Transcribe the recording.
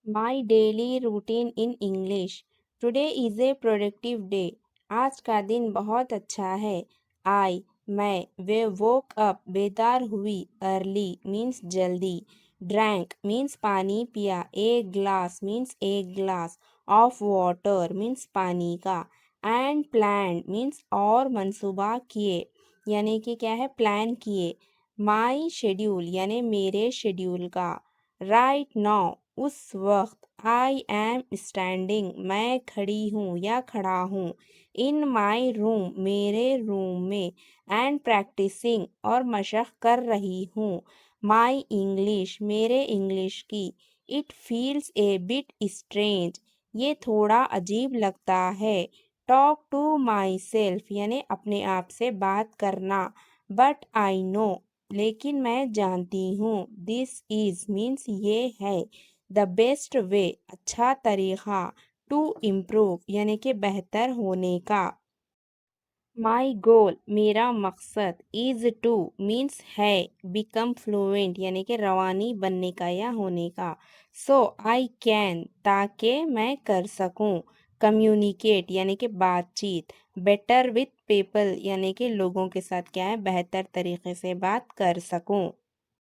My daily routine in English. Today is a productive day. आज का दिन बहुत अच्छा है। मैं वे वोक अप बेदार हुई। अर्ली मीन्स जल्दी। ड्रैंक मीन्स पानी पिया। एक ग्लास मीन्स एक ग्लास ऑफ वाटर मीन्स पानी का। एंड प्लान मीन्स और मंसूबा किए, यानी कि क्या है, प्लान किए। माई शेड्यूल यानी मेरे शेड्यूल का। राइट नाउ उस वक्त। आई एम स्टैंडिंग मैं खड़ी हूँ या खड़ा हूँ। इन माई रूम मेरे रूम में। एंड प्रैक्टिसिंग और मशक कर रही हूँ। माई इंग्लिश मेरे इंग्लिश की। It feels a bit strange ये थोड़ा अजीब लगता है। टॉक टू माई सेल्फ यानी अपने आप से बात करना। बट आई नो लेकिन मैं जानती हूँ। दिस इज मीन्स ये है। द बेस्ट वे अच्छा तरीका। टू इम्प्रूव यानी कि बेहतर होने का। माई गोल मेरा मकसद। इज़ टू मीन्स है। बिकम फ्लुएंट यानी कि रवानी बनने का या होने का। सो आई कैन ताकि मैं कर सकूं। कम्युनिकेट यानी कि बातचीत। बेटर विथ पीपल यानी कि लोगों के साथ क्या है, बेहतर तरीके से बात कर सकूं।